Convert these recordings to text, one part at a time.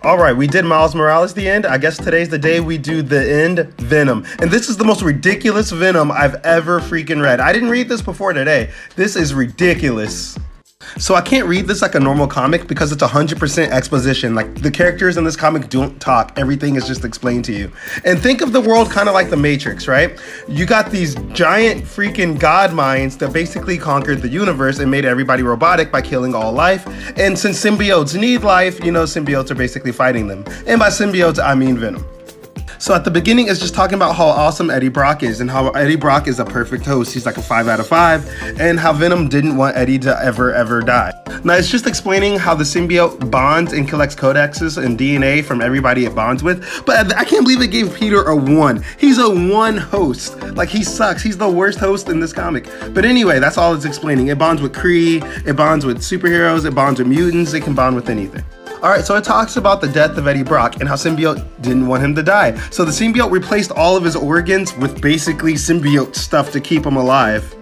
Alright, we did Miles Morales the end. I guess today's the day we do the end, Venom. And this is the most ridiculous Venom I've ever freaking read. I didn't read this before today. This is ridiculous. So I can't read this like a normal comic because it's 100% exposition. Like, the characters in this comic don't talk. Everything is just explained to you. And think of the world kind of like the Matrix, right? You got these giant freaking god minds that basically conquered the universe and made everybody robotic by killing all life. And since symbiotes need life, you know, symbiotes are basically fighting them. And by symbiotes, I mean Venom. So at the beginning, it's just talking about how awesome Eddie Brock is and how Eddie Brock is a perfect host. He's like a 5 out of 5, and how Venom didn't want Eddie to ever die. Now, it's just explaining how the symbiote bonds and collects codexes and DNA from everybody it bonds with. But I can't believe it gave Peter a 1. He's a 1 host. Like, he sucks. He's the worst host in this comic. But anyway, that's all it's explaining. It bonds with Kree, it bonds with superheroes, it bonds with mutants, it can bond with anything. Alright, so it talks about the death of Eddie Brock and how symbiote didn't want him to die. So the symbiote replaced all of his organs with basically symbiote stuff to keep him alive.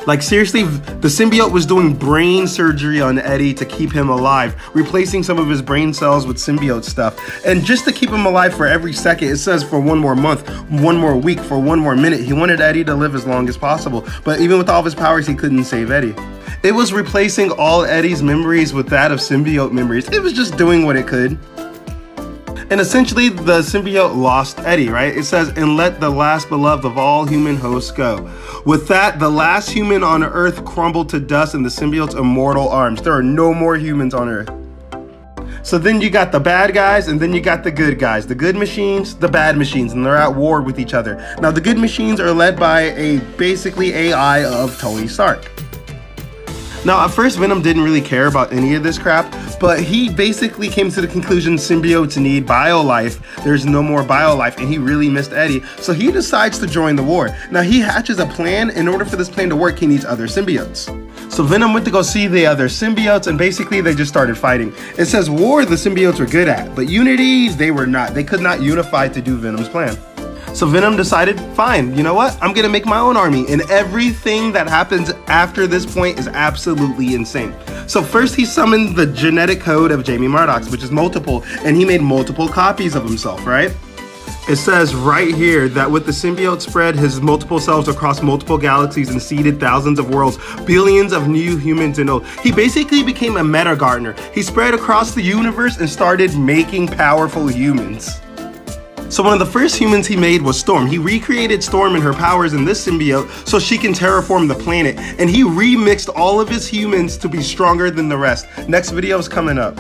Like, seriously, the symbiote was doing brain surgery on Eddie to keep him alive, replacing some of his brain cells with symbiote stuff. And just to keep him alive for every second, it says for 1 more month, 1 more week, for 1 more minute. He wanted Eddie to live as long as possible, but even with all of his powers, he couldn't save Eddie. It was replacing all Eddie's memories with that of symbiote memories. It was just doing what it could. And essentially, the symbiote lost Eddie, right? It says, and let the last beloved of all human hosts go. With that, the last human on Earth crumbled to dust in the symbiote's immortal arms. There are no more humans on Earth. So then you got the bad guys, and then you got the good guys. The good machines, the bad machines, and they're at war with each other. Now, the good machines are led by a basically AI of Tony Stark. Now, at first, Venom didn't really care about any of this crap, but he basically came to the conclusion symbiotes need biolife. There's no more biolife, and he really missed Eddie, so he decides to join the war. Now, he hatches a plan. In order for this plan to work, he needs other symbiotes. So Venom went to go see the other symbiotes, and basically they just started fighting. It says war the symbiotes were good at, but unity they were not. They could not unify to do Venom's plan. So Venom decided, fine, you know what? I'm gonna make my own army, and everything that happens after this point is absolutely insane. So first he summoned the genetic code of Jamie Madrox, which is multiple, and he made multiple copies of himself, right? It says right here that with the symbiote spread his multiple selves across multiple galaxies and seeded thousands of worlds, billions of new humans and old. He basically became a meta gardener. He spread across the universe and started making powerful humans. So one of the first humans he made was Storm. He recreated Storm and her powers in this symbiote so she can terraform the planet. And he remixed all of his humans to be stronger than the rest. Next video is coming up.